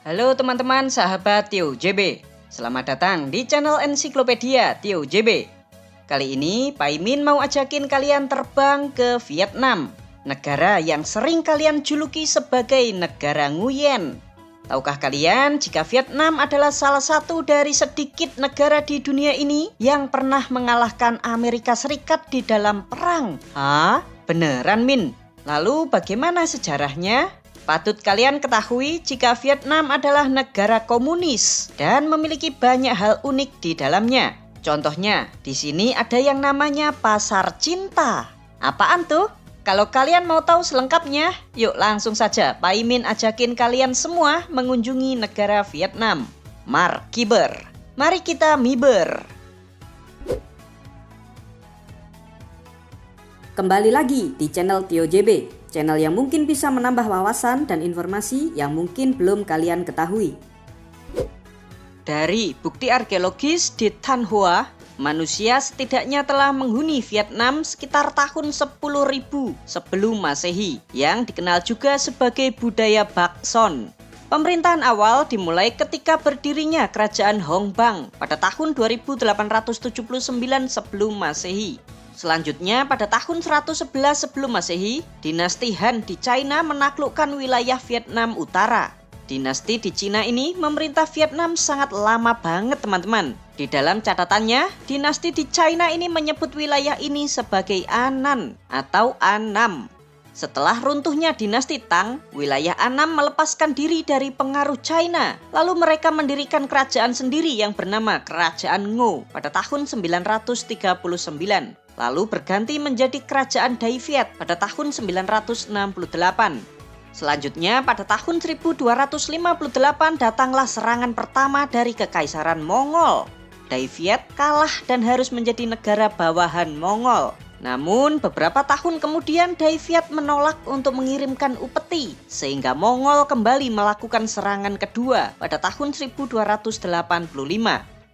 Halo teman-teman sahabat Tio JB. Selamat datang di channel Ensiklopedia Tio JB. Kali ini Pai Min mau ajakin kalian terbang ke Vietnam, negara yang sering kalian juluki sebagai negara Nguyen. Tahukah kalian jika Vietnam adalah salah satu dari sedikit negara di dunia ini yang pernah mengalahkan Amerika Serikat di dalam perang? Hah? Beneran Min? Lalu bagaimana sejarahnya? Patut kalian ketahui jika Vietnam adalah negara komunis dan memiliki banyak hal unik di dalamnya. Contohnya, di sini ada yang namanya Pasar Cinta. Apaan tuh? Kalau kalian mau tahu selengkapnya, yuk langsung saja Pai Min ajakin kalian semua mengunjungi negara Vietnam. Mar kiber. Mari kita miber. Kembali lagi di channel Tio JB, channel yang mungkin bisa menambah wawasan dan informasi yang mungkin belum kalian ketahui. Dari bukti arkeologis di Thanh Hoa, manusia setidaknya telah menghuni Vietnam sekitar tahun 10.000 sebelum Masehi, yang dikenal juga sebagai budaya Bac Son. Pemerintahan awal dimulai ketika berdirinya Kerajaan Hong Bang pada tahun 2879 sebelum Masehi. Selanjutnya pada tahun 111 sebelum Masehi, dinasti Han di China menaklukkan wilayah Vietnam Utara. Dinasti di Cina ini memerintah Vietnam sangat lama banget teman-teman. Di dalam catatannya, dinasti di China ini menyebut wilayah ini sebagai Anan atau Annam. Setelah runtuhnya dinasti Tang, wilayah Annam melepaskan diri dari pengaruh China. Lalu mereka mendirikan kerajaan sendiri yang bernama Kerajaan Ngo pada tahun 939. Lalu berganti menjadi Kerajaan Dai Viet pada tahun 968. Selanjutnya pada tahun 1258 datanglah serangan pertama dari Kekaisaran Mongol. Dai Viet kalah dan harus menjadi negara bawahan Mongol. Namun beberapa tahun kemudian Dai Viet menolak untuk mengirimkan upeti, sehingga Mongol kembali melakukan serangan kedua pada tahun 1285.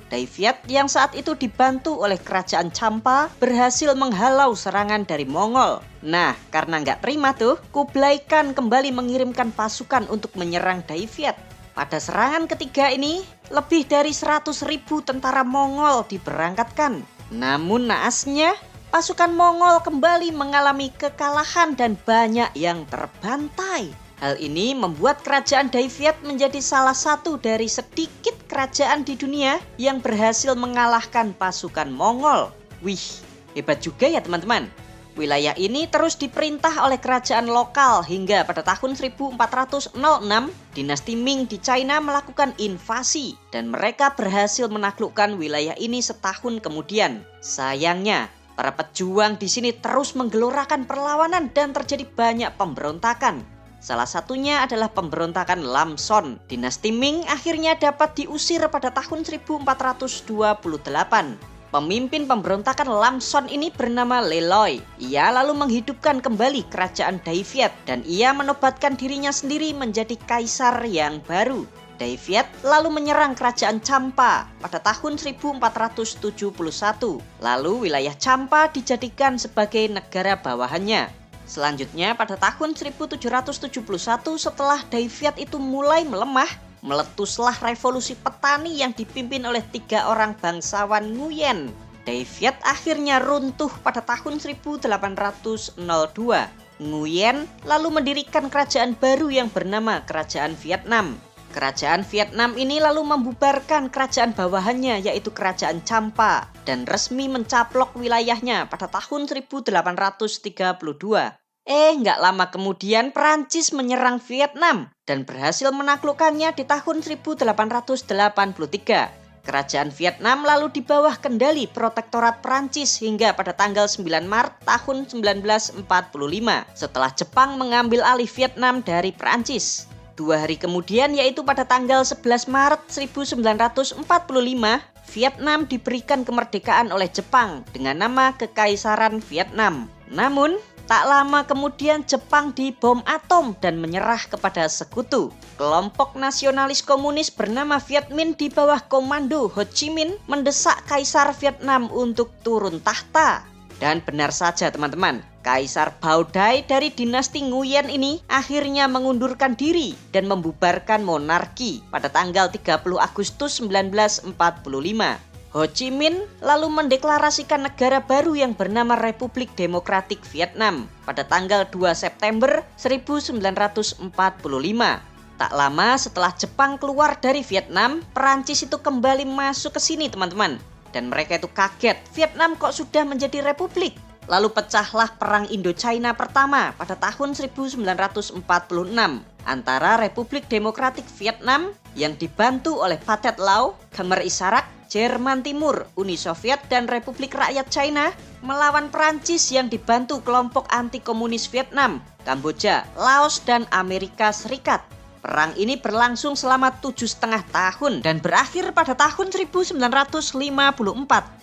Dai Viet yang saat itu dibantu oleh Kerajaan Champa berhasil menghalau serangan dari Mongol. Nah, karena nggak terima tuh, Kublai Khan kembali mengirimkan pasukan untuk menyerang Dai Viet. Pada serangan ketiga ini, lebih dari 100.000 tentara Mongol diberangkatkan. Namun naasnya, pasukan Mongol kembali mengalami kekalahan dan banyak yang terbantai. Hal ini membuat kerajaan Dai Viet menjadi salah satu dari sedikit kerajaan di dunia yang berhasil mengalahkan pasukan Mongol. Wih, hebat juga ya teman-teman. Wilayah ini terus diperintah oleh kerajaan lokal hingga pada tahun 1406, dinasti Ming di China melakukan invasi dan mereka berhasil menaklukkan wilayah ini setahun kemudian. Sayangnya, para pejuang di sini terus menggelorakan perlawanan dan terjadi banyak pemberontakan. Salah satunya adalah pemberontakan Lam Son. Dinasti Ming akhirnya dapat diusir pada tahun 1428. Pemimpin pemberontakan Lam Son ini bernama Le Loi. Ia lalu menghidupkan kembali kerajaan Dai Viet dan ia menobatkan dirinya sendiri menjadi kaisar yang baru. Dai Viet lalu menyerang kerajaan Champa pada tahun 1471. Lalu wilayah Champa dijadikan sebagai negara bawahannya. Selanjutnya pada tahun 1771 setelah Dai Viet itu mulai melemah, meletuslah revolusi petani yang dipimpin oleh 3 orang bangsawan Nguyen. Dai Viet akhirnya runtuh pada tahun 1802. Nguyen lalu mendirikan kerajaan baru yang bernama Kerajaan Vietnam. Kerajaan Vietnam ini lalu membubarkan kerajaan bawahannya yaitu Kerajaan Champa dan resmi mencaplok wilayahnya pada tahun 1832. Nggak lama kemudian Prancis menyerang Vietnam dan berhasil menaklukkannya di tahun 1883. Kerajaan Vietnam lalu di bawah kendali protektorat Prancis hingga pada tanggal 9 Maret tahun 1945 setelah Jepang mengambil alih Vietnam dari Prancis. 2 hari kemudian yaitu pada tanggal 11 Maret 1945, Vietnam diberikan kemerdekaan oleh Jepang dengan nama Kekaisaran Vietnam. Namun, tak lama kemudian Jepang dibom atom dan menyerah kepada sekutu. Kelompok nasionalis komunis bernama Viet Minh di bawah komando Ho Chi Minh mendesak Kaisar Vietnam untuk turun tahta. Dan benar saja teman-teman, Kaisar Baodai dari dinasti Nguyen ini akhirnya mengundurkan diri dan membubarkan monarki pada tanggal 30 Agustus 1945. Ho Chi Minh lalu mendeklarasikan negara baru yang bernama Republik Demokratik Vietnam pada tanggal 2 September 1945. Tak lama setelah Jepang keluar dari Vietnam, Perancis itu kembali masuk ke sini teman-teman. Dan mereka itu kaget, Vietnam kok sudah menjadi republik? Lalu pecahlah Perang Indochina pertama pada tahun 1946 antara Republik Demokratik Vietnam yang dibantu oleh Pathet Lao, Khmer Issarak, Jerman Timur, Uni Soviet, dan Republik Rakyat China melawan Perancis yang dibantu kelompok anti-komunis Vietnam, Kamboja, Laos, dan Amerika Serikat. Perang ini berlangsung selama 7,5 tahun dan berakhir pada tahun 1954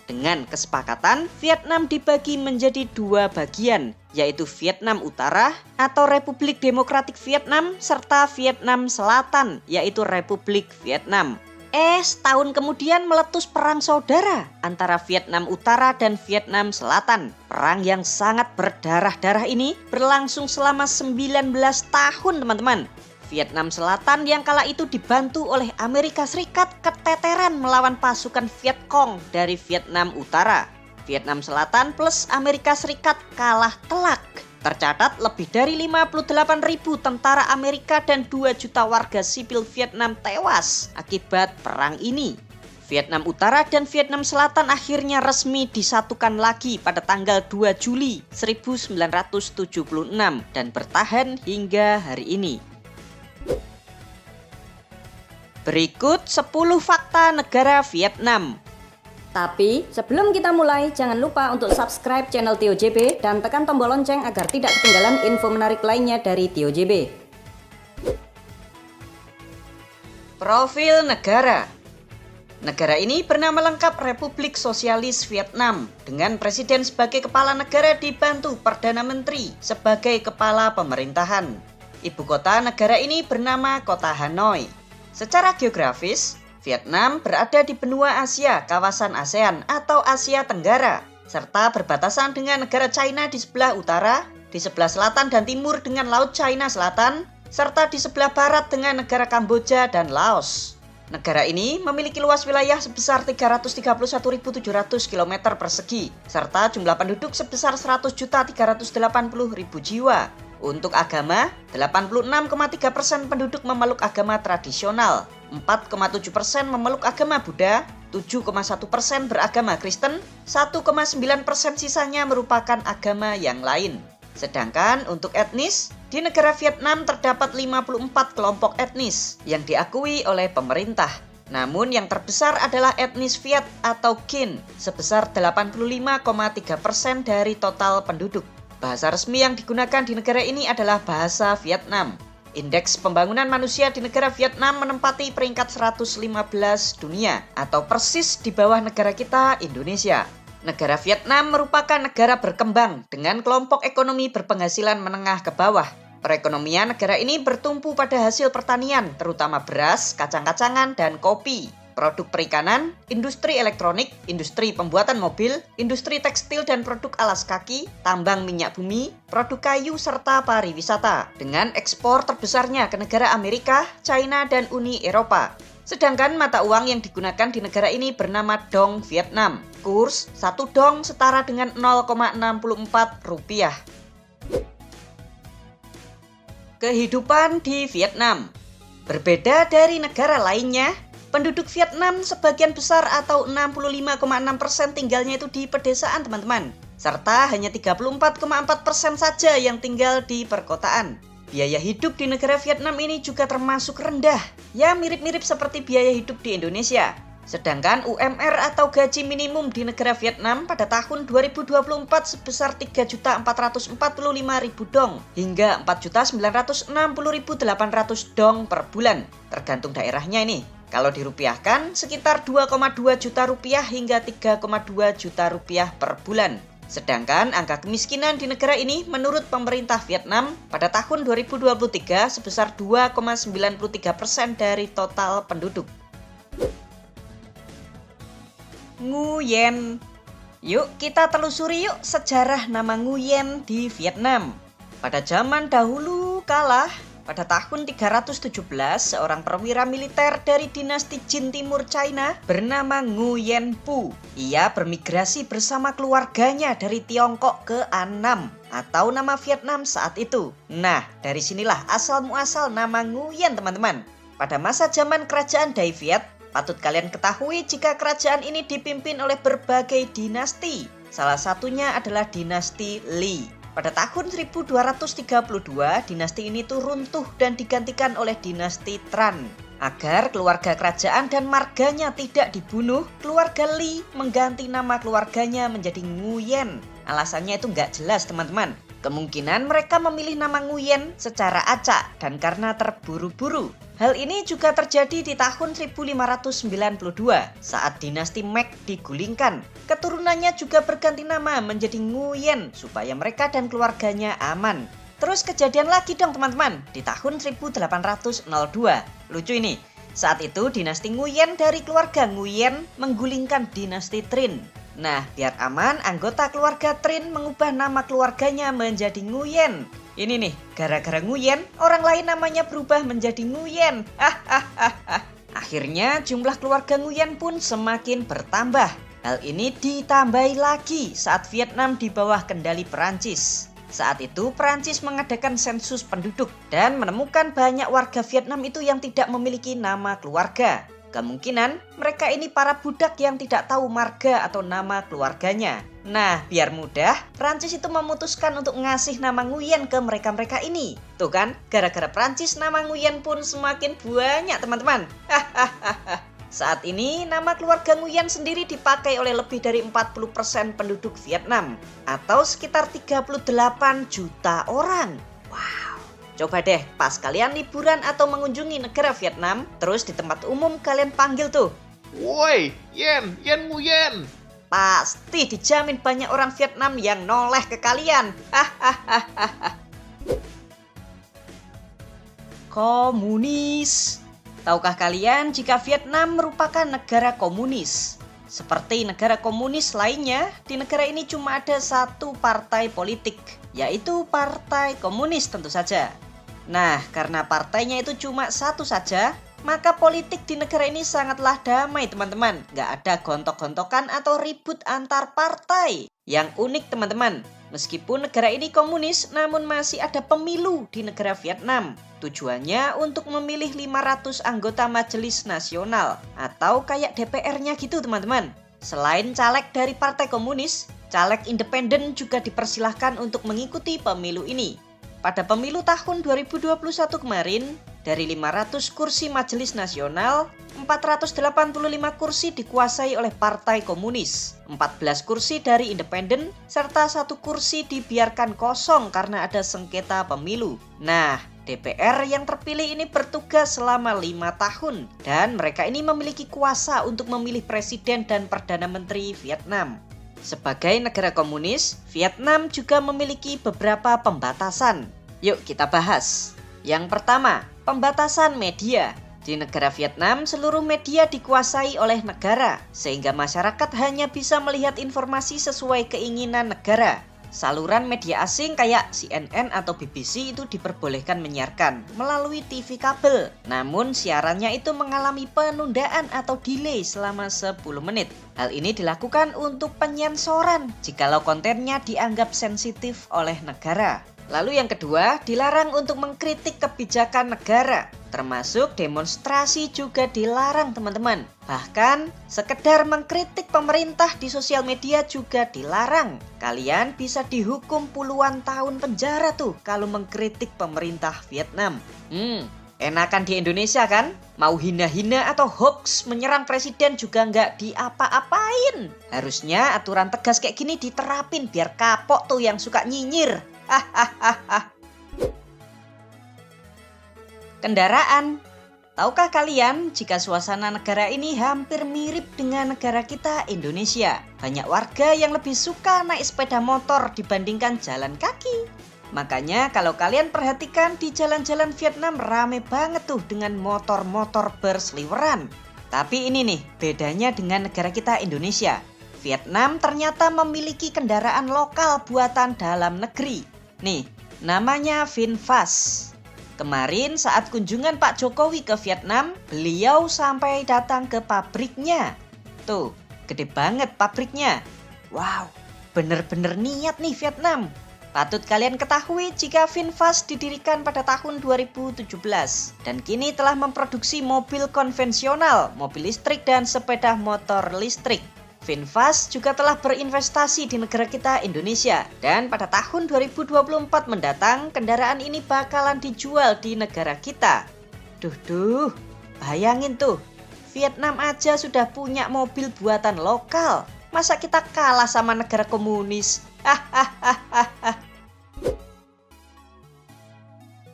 dengan kesepakatan Vietnam dibagi menjadi 2 bagian, yaitu Vietnam Utara atau Republik Demokratik Vietnam serta Vietnam Selatan, yaitu Republik Vietnam. Setahun kemudian meletus perang saudara antara Vietnam Utara dan Vietnam Selatan. Perang yang sangat berdarah-darah ini berlangsung selama 19 tahun teman-teman. Vietnam Selatan yang kala itu dibantu oleh Amerika Serikat keteteran melawan pasukan Viet Cong dari Vietnam Utara. Vietnam Selatan plus Amerika Serikat kalah telak. Tercatat lebih dari 58.000 tentara Amerika dan 2 juta warga sipil Vietnam tewas akibat perang ini. Vietnam Utara dan Vietnam Selatan akhirnya resmi disatukan lagi pada tanggal 2 Juli 1976 dan bertahan hingga hari ini. Berikut 10 fakta negara Vietnam. Tapi sebelum kita mulai, jangan lupa untuk subscribe channel TioJB dan tekan tombol lonceng agar tidak ketinggalan info menarik lainnya dari TioJB. Profil negara. Negara ini bernama lengkap Republik Sosialis Vietnam dengan presiden sebagai kepala negara dibantu Perdana Menteri sebagai kepala pemerintahan. Ibu kota negara ini bernama Kota Hanoi. Secara geografis, Vietnam berada di benua Asia, kawasan ASEAN atau Asia Tenggara, serta berbatasan dengan negara China di sebelah utara, di sebelah selatan dan timur dengan Laut China Selatan, serta di sebelah barat dengan negara Kamboja dan Laos. Negara ini memiliki luas wilayah sebesar 331.700 km persegi, serta jumlah penduduk sebesar 100.380.000 jiwa. Untuk agama, 86,3% penduduk memeluk agama tradisional, 4,7% memeluk agama Buddha, 7,1% beragama Kristen, 1,9% sisanya merupakan agama yang lain. Sedangkan untuk etnis, di negara Vietnam terdapat 54 kelompok etnis yang diakui oleh pemerintah. Namun yang terbesar adalah etnis Viet atau Kinh, sebesar 85,3% dari total penduduk. Bahasa resmi yang digunakan di negara ini adalah bahasa Vietnam. Indeks pembangunan manusia di negara Vietnam menempati peringkat 115 dunia atau persis di bawah negara kita, Indonesia. Negara Vietnam merupakan negara berkembang dengan kelompok ekonomi berpenghasilan menengah ke bawah. Perekonomian negara ini bertumpu pada hasil pertanian, terutama beras, kacang-kacangan, dan kopi. Produk perikanan, industri elektronik, industri pembuatan mobil, industri tekstil dan produk alas kaki, tambang minyak bumi, produk kayu, serta pariwisata. Dengan ekspor terbesarnya ke negara Amerika, China, dan Uni Eropa. Sedangkan mata uang yang digunakan di negara ini bernama Dong Vietnam. Kurs 1 dong setara dengan 0,64 rupiah. Kehidupan di Vietnam. Berbeda dari negara lainnya, penduduk Vietnam sebagian besar atau 65,6% tinggalnya itu di pedesaan teman-teman. Serta hanya 34,4% saja yang tinggal di perkotaan. Biaya hidup di negara Vietnam ini juga termasuk rendah. Ya mirip-mirip seperti biaya hidup di Indonesia. Sedangkan UMR atau gaji minimum di negara Vietnam pada tahun 2024 sebesar 3.445.000 dong hingga 4.960.800 dong per bulan. Tergantung daerahnya ini. Kalau dirupiahkan sekitar 2,2 juta rupiah hingga 3,2 juta rupiah per bulan. Sedangkan angka kemiskinan di negara ini menurut pemerintah Vietnam pada tahun 2023 sebesar 2,93% dari total penduduk. Nguyen. Yuk kita telusuri yuk sejarah nama Nguyen di Vietnam. Pada zaman dahulu kala, pada tahun 317, seorang perwira militer dari dinasti Jin Timur China bernama Nguyen Phu. Ia bermigrasi bersama keluarganya dari Tiongkok ke Annam atau nama Vietnam saat itu. Nah, dari sinilah asal-muasal nama Nguyen teman-teman. Pada masa zaman kerajaan Dai Viet, patut kalian ketahui jika kerajaan ini dipimpin oleh berbagai dinasti. Salah satunya adalah dinasti Li. Pada tahun 1232, dinasti ini tuh runtuh dan digantikan oleh dinasti Tran. Agar keluarga kerajaan dan marganya tidak dibunuh, keluarga Li mengganti nama keluarganya menjadi Nguyen. Alasannya itu nggak jelas teman-teman. Kemungkinan mereka memilih nama Nguyen secara acak dan karena terburu-buru. Hal ini juga terjadi di tahun 1592 saat dinasti Mac digulingkan. Keturunannya juga berganti nama menjadi Nguyen supaya mereka dan keluarganya aman. Terus kejadian lagi dong teman-teman di tahun 1802. Lucu ini, saat itu dinasti Nguyen dari keluarga Nguyen menggulingkan dinasti Trin. Nah, biar aman, anggota keluarga Trin mengubah nama keluarganya menjadi Nguyen. Ini nih, gara-gara Nguyen, orang lain namanya berubah menjadi Nguyen. Akhirnya jumlah keluarga Nguyen pun semakin bertambah. Hal ini ditambahi lagi saat Vietnam di bawah kendali Perancis. Saat itu Perancis mengadakan sensus penduduk dan menemukan banyak warga Vietnam itu yang tidak memiliki nama keluarga. Kemungkinan mereka ini para budak yang tidak tahu marga atau nama keluarganya. Nah, biar mudah, Prancis itu memutuskan untuk ngasih nama Nguyen ke mereka-mereka ini. Tuh kan, gara-gara Prancis nama Nguyen pun semakin banyak teman-teman. Saat ini nama keluarga Nguyen sendiri dipakai oleh lebih dari 40% penduduk Vietnam atau sekitar 38 juta orang. Wow. Coba deh pas kalian liburan atau mengunjungi negara Vietnam, terus di tempat umum kalian panggil tuh, "Woi, Yen, Yen Nguyen." Pasti dijamin banyak orang Vietnam yang noleh ke kalian. Komunis. Tahukah kalian jika Vietnam merupakan negara komunis? Seperti negara komunis lainnya, di negara ini cuma ada satu partai politik, yaitu Partai Komunis tentu saja. Nah, karena partainya itu cuma satu saja, maka politik di negara ini sangatlah damai teman-teman. Nggak ada gontok-gontokan atau ribut antar partai. Yang unik teman-teman, meskipun negara ini komunis, namun masih ada pemilu di negara Vietnam. Tujuannya untuk memilih 500 anggota Majelis Nasional atau kayak DPR-nya gitu teman-teman. Selain caleg dari Partai Komunis, caleg independen juga dipersilahkan untuk mengikuti pemilu ini. Pada pemilu tahun 2021 kemarin, dari 500 kursi Majelis Nasional, 485 kursi dikuasai oleh Partai Komunis, 14 kursi dari independen, serta 1 kursi dibiarkan kosong karena ada sengketa pemilu. Nah, DPR yang terpilih ini bertugas selama 5 tahun dan mereka ini memiliki kuasa untuk memilih presiden dan perdana menteri Vietnam. Sebagai negara komunis, Vietnam juga memiliki beberapa pembatasan. Yuk kita bahas. Yang pertama, pembatasan media. Di negara Vietnam, seluruh media dikuasai oleh negara, sehingga masyarakat hanya bisa melihat informasi sesuai keinginan negara. Saluran media asing kayak CNN atau BBC itu diperbolehkan menyiarkan melalui TV kabel. Namun siarannya itu mengalami penundaan atau delay selama 10 menit. Hal ini dilakukan untuk penyensoran jikalau kontennya dianggap sensitif oleh negara. Lalu yang kedua, dilarang untuk mengkritik kebijakan negara. Termasuk demonstrasi juga dilarang teman-teman. Bahkan sekedar mengkritik pemerintah di sosial media juga dilarang. Kalian bisa dihukum puluhan tahun penjara tuh kalau mengkritik pemerintah Vietnam. Enakan di Indonesia kan? Mau hina-hina atau hoax menyerang presiden juga nggak diapa-apain. Harusnya aturan tegas kayak gini diterapin biar kapok tuh yang suka nyinyir. Kendaraan. Tahukah kalian jika suasana negara ini hampir mirip dengan negara kita Indonesia? Banyak warga yang lebih suka naik sepeda motor dibandingkan jalan kaki. Makanya kalau kalian perhatikan di jalan-jalan Vietnam rame banget tuh dengan motor-motor berseliweran. Tapi ini nih bedanya dengan negara kita Indonesia. Vietnam ternyata memiliki kendaraan lokal buatan dalam negeri. Nih, namanya VinFast. Kemarin saat kunjungan Pak Jokowi ke Vietnam, beliau sampai datang ke pabriknya. Tuh, gede banget pabriknya. Wow, bener-bener niat nih Vietnam. Patut kalian ketahui jika VinFast didirikan pada tahun 2017 dan kini telah memproduksi mobil konvensional, mobil listrik dan sepeda motor listrik. VinFast juga telah berinvestasi di negara kita Indonesia dan pada tahun 2024 mendatang kendaraan ini bakalan dijual di negara kita. Duh, bayangin tuh, Vietnam aja sudah punya mobil buatan lokal. Masa kita kalah sama negara komunis?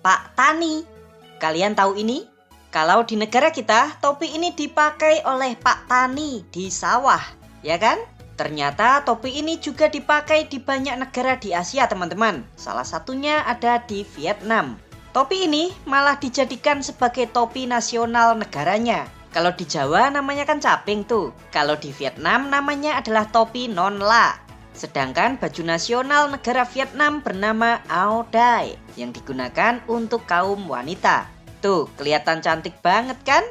Pak Tani, kalian tahu ini? Kalau di negara kita, topi ini dipakai oleh Pak Tani di sawah, ya kan? Ternyata topi ini juga dipakai di banyak negara di Asia, teman-teman. Salah satunya ada di Vietnam. Topi ini malah dijadikan sebagai topi nasional negaranya. Kalau di Jawa namanya kan caping tuh. Kalau di Vietnam namanya adalah topi non la. Sedangkan baju nasional negara Vietnam bernama Áo Dai yang digunakan untuk kaum wanita. Tuh, kelihatan cantik banget kan?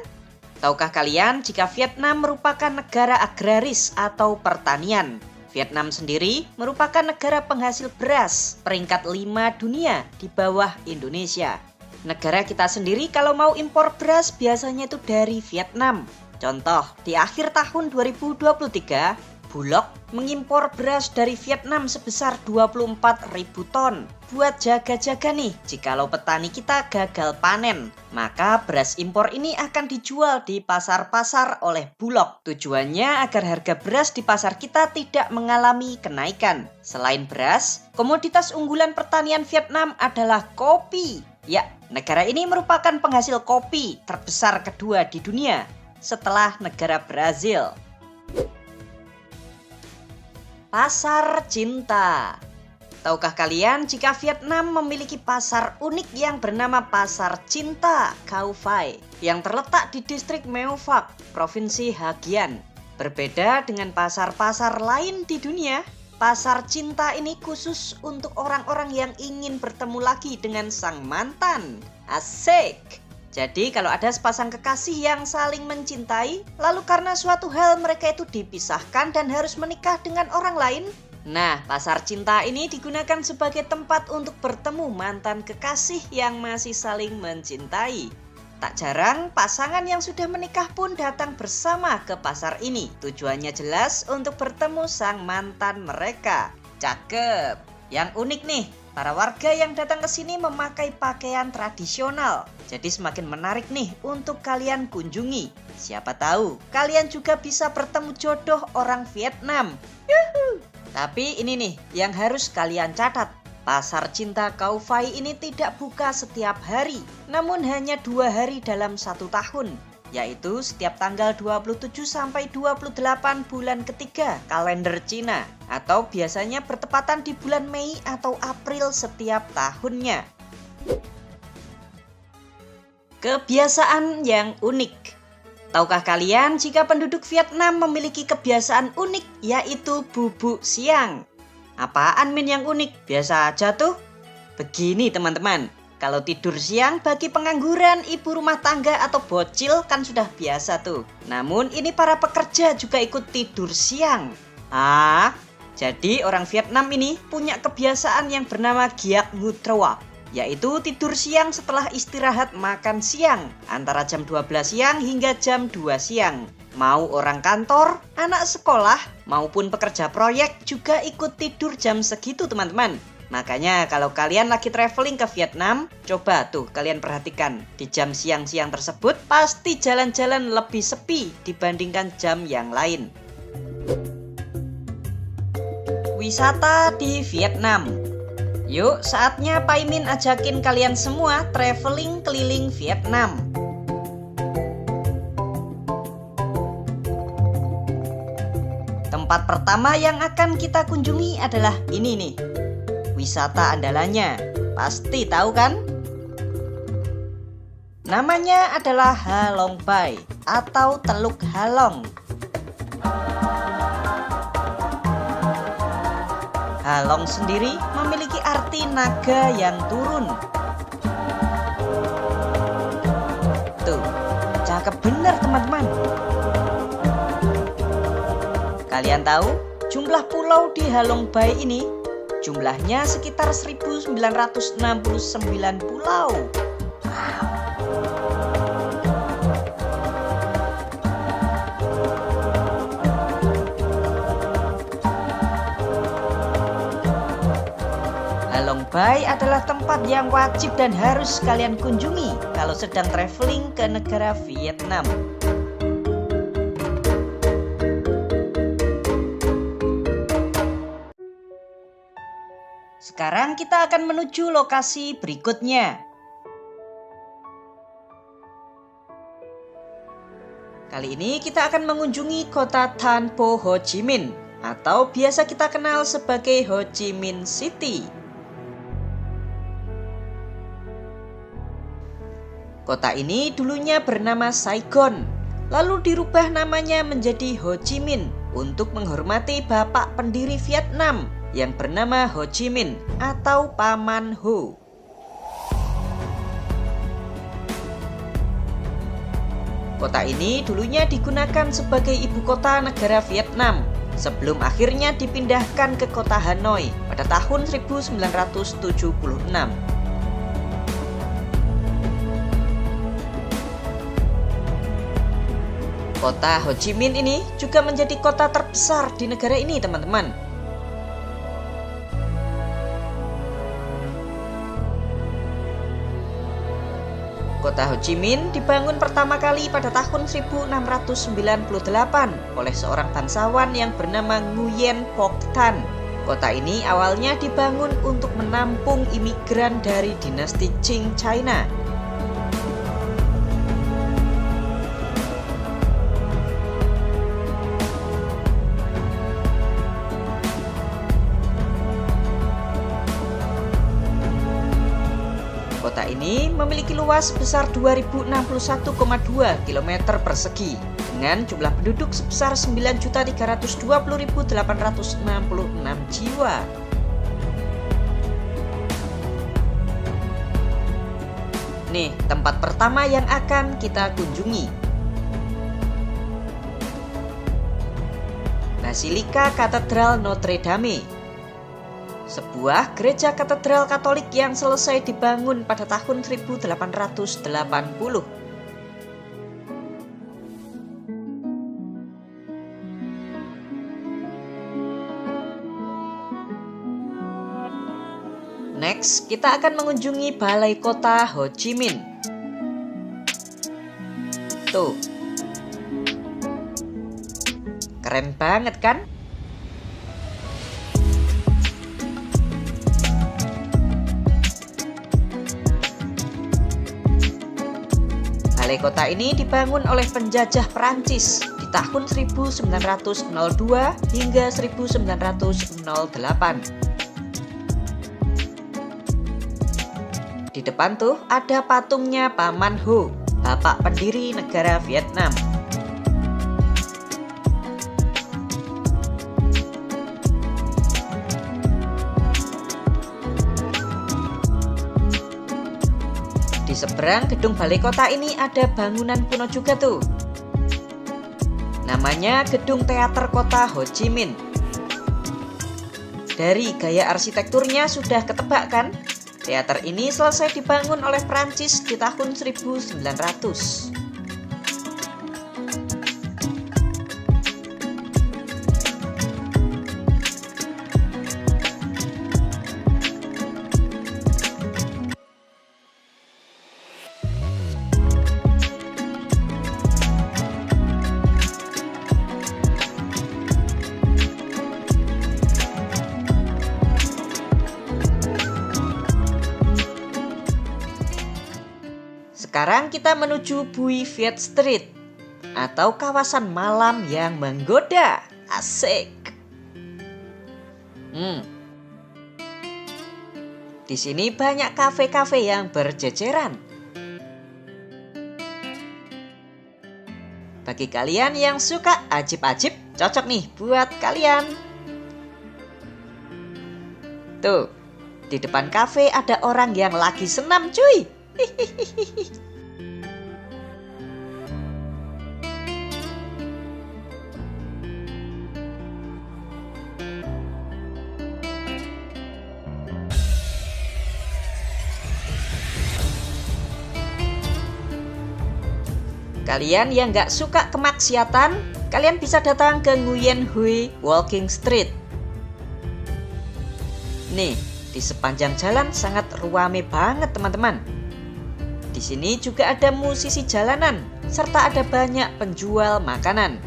Tahukah kalian jika Vietnam merupakan negara agraris atau pertanian? Vietnam sendiri merupakan negara penghasil beras peringkat 5 dunia di bawah Indonesia. Negara kita sendiri kalau mau impor beras biasanya itu dari Vietnam. Contoh, di akhir tahun 2023, Bulog mengimpor beras dari Vietnam sebesar 24.000 ton. Buat jaga-jaga nih, jikalau petani kita gagal panen, maka beras impor ini akan dijual di pasar-pasar oleh Bulog. Tujuannya agar harga beras di pasar kita tidak mengalami kenaikan. Selain beras, komoditas unggulan pertanian Vietnam adalah kopi. Ya, negara ini merupakan penghasil kopi terbesar kedua di dunia setelah negara Brazil. Pasar cinta. Tahukah kalian jika Vietnam memiliki pasar unik yang bernama Pasar Cinta Cao Phay yang terletak di distrik Meu Phac, Provinsi Ha Giang. Berbeda dengan pasar-pasar lain di dunia, pasar cinta ini khusus untuk orang-orang yang ingin bertemu lagi dengan sang mantan. Asik! Jadi kalau ada sepasang kekasih yang saling mencintai, lalu karena suatu hal mereka itu dipisahkan dan harus menikah dengan orang lain, nah pasar cinta ini digunakan sebagai tempat untuk bertemu mantan kekasih yang masih saling mencintai. Tak jarang pasangan yang sudah menikah pun datang bersama ke pasar ini. Tujuannya jelas untuk bertemu sang mantan mereka. Cakep! Yang unik nih, para warga yang datang ke sini memakai pakaian tradisional. Jadi semakin menarik nih untuk kalian kunjungi. Siapa tahu kalian juga bisa bertemu jodoh orang Vietnam. Yuhu! Tapi ini nih yang harus kalian catat. Pasar Cinta Cao Phay ini tidak buka setiap hari, namun hanya 2 hari dalam 1 tahun, yaitu setiap tanggal 27 sampai 28 bulan ketiga kalender Cina, atau biasanya bertepatan di bulan Mei atau April setiap tahunnya. Kebiasaan yang unik. Tahukah kalian jika penduduk Vietnam memiliki kebiasaan unik, yaitu bubuk siang? Apaan Min yang unik? Biasa aja tuh. Begini teman-teman, kalau tidur siang bagi pengangguran, ibu rumah tangga atau bocil kan sudah biasa tuh. Namun ini para pekerja juga ikut tidur siang. Jadi orang Vietnam ini punya kebiasaan yang bernama Giak Ngu Troa, yaitu tidur siang setelah istirahat makan siang antara jam 12 siang hingga jam 2 siang. Mau orang kantor, anak sekolah, maupun pekerja proyek juga ikut tidur jam segitu teman-teman. Makanya kalau kalian lagi traveling ke Vietnam, coba tuh kalian perhatikan. Di jam siang-siang tersebut pasti jalan-jalan lebih sepi dibandingkan jam yang lain. Wisata di Vietnam. Yuk saatnya Pai Min ajakin kalian semua traveling keliling Vietnam. Tempat pertama yang akan kita kunjungi adalah ini nih. Wisata andalannya. Pasti tahu kan? Namanya adalah Ha Long Bai atau Teluk Halong. Halong sendiri memiliki arti naga yang turun. Tuh, cakep bener teman-teman. Kalian tahu jumlah pulau di Halong Bay ini? Jumlahnya sekitar 1969 pulau. Halong Bay adalah tempat yang wajib dan harus kalian kunjungi kalau sedang traveling ke negara Vietnam. Sekarang kita akan menuju lokasi berikutnya. Kali ini kita akan mengunjungi kota Than Po Ho Chi Minh atau biasa kita kenal sebagai Ho Chi Minh City. Kota ini dulunya bernama Saigon, lalu dirubah namanya menjadi Ho Chi Minh untuk menghormati bapak pendiri Vietnam yang bernama Ho Chi Minh atau Paman Ho. Kota ini dulunya digunakan sebagai ibu kota negara Vietnam sebelum akhirnya dipindahkan ke kota Hanoi pada tahun 1976. Kota Ho Chi Minh ini juga menjadi kota terbesar di negara ini, teman-teman. Kota Ho Chi Minh dibangun pertama kali pada tahun 1698 oleh seorang bangsawan yang bernama Nguyen Phuoc Thanh. Kota ini awalnya dibangun untuk menampung imigran dari dinasti Qing China. Kota ini memiliki luas sebesar 2061,2 km persegi dengan jumlah penduduk sebesar 9.320.866 jiwa. Nih, tempat pertama yang akan kita kunjungi. Basilika Katedral Notre Dame. Sebuah gereja katedral Katolik yang selesai dibangun pada tahun 1880. Next, kita akan mengunjungi Balai Kota Ho Chi Minh. Tuh, keren banget kan? Balai kota ini dibangun oleh penjajah Perancis di tahun 1902 hingga 1908. Di depan tuh ada patungnya Paman Ho, bapak pendiri negara Vietnam. Di seberang gedung balai kota ini ada bangunan kuno juga tuh. Namanya Gedung Teater Kota Ho Chi Minh. Dari gaya arsitekturnya sudah ketebak kan? Teater ini selesai dibangun oleh Prancis di tahun 1900. Sekarang kita menuju Bui Viet Street atau kawasan malam yang menggoda. Asik. Di sini banyak kafe-kafe yang berjejeran. Bagi kalian yang suka ajib-ajib, cocok nih buat kalian. Tuh, di depan kafe ada orang yang lagi senam cuy. Kalian yang gak suka kemaksiatan, kalian bisa datang ke Nguyen Hue Walking Street. Nih, di sepanjang jalan sangat ruame banget teman-teman. Di sini juga ada musisi jalanan, serta ada banyak penjual makanan.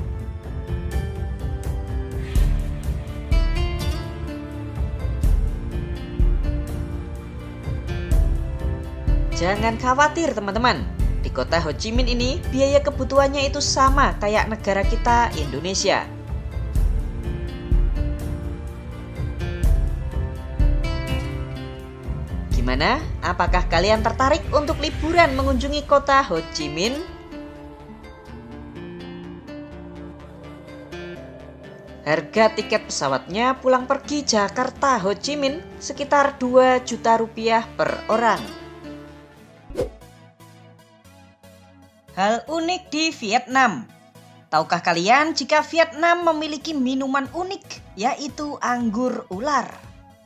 Jangan khawatir teman-teman. Di kota Ho Chi Minh ini, biaya kebutuhannya itu sama kayak negara kita, Indonesia. Gimana? Apakah kalian tertarik untuk liburan mengunjungi kota Ho Chi Minh? Harga tiket pesawatnya pulang pergi Jakarta Ho Chi Minh sekitar 2 juta rupiah per orang. Hal unik di Vietnam. Tahukah kalian jika Vietnam memiliki minuman unik, yaitu anggur ular?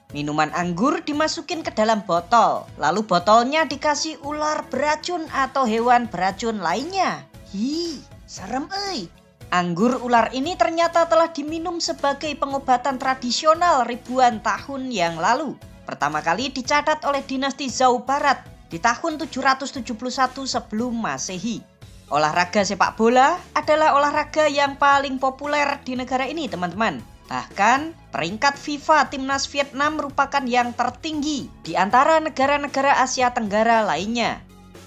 Minuman anggur dimasukin ke dalam botol, lalu botolnya dikasih ular beracun atau hewan beracun lainnya. Hi, serem euy. Anggur ular ini ternyata telah diminum sebagai pengobatan tradisional ribuan tahun yang lalu. Pertama kali dicatat oleh dinasti Zhou Barat di tahun 771 sebelum Masehi. Olahraga sepak bola adalah olahraga yang paling populer di negara ini teman-teman. Bahkan peringkat FIFA Timnas Vietnam merupakan yang tertinggi di antara negara-negara Asia Tenggara lainnya.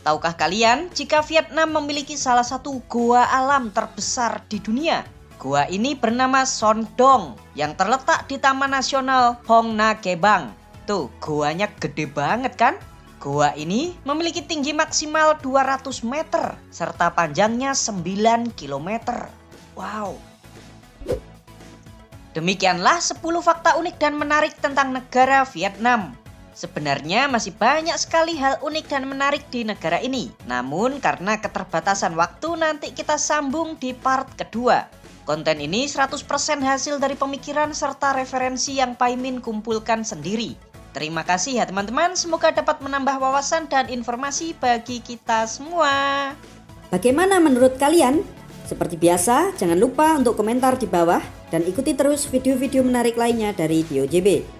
Tahukah kalian jika Vietnam memiliki salah satu goa alam terbesar di dunia? Goa ini bernama Son Doong yang terletak di Taman Nasional Phong Nha Ke Bang. Tuh, goanya gede banget kan? Goa ini memiliki tinggi maksimal 200 meter serta panjangnya 9 km. Wow. Demikianlah 10 fakta unik dan menarik tentang negara Vietnam. Sebenarnya masih banyak sekali hal unik dan menarik di negara ini. Namun karena keterbatasan waktu nanti kita sambung di part kedua. Konten ini 100% hasil dari pemikiran serta referensi yang Paimin kumpulkan sendiri. Terima kasih ya teman-teman, semoga dapat menambah wawasan dan informasi bagi kita semua. Bagaimana menurut kalian? Seperti biasa, jangan lupa untuk komentar di bawah dan ikuti terus video-video menarik lainnya dari TIOJB.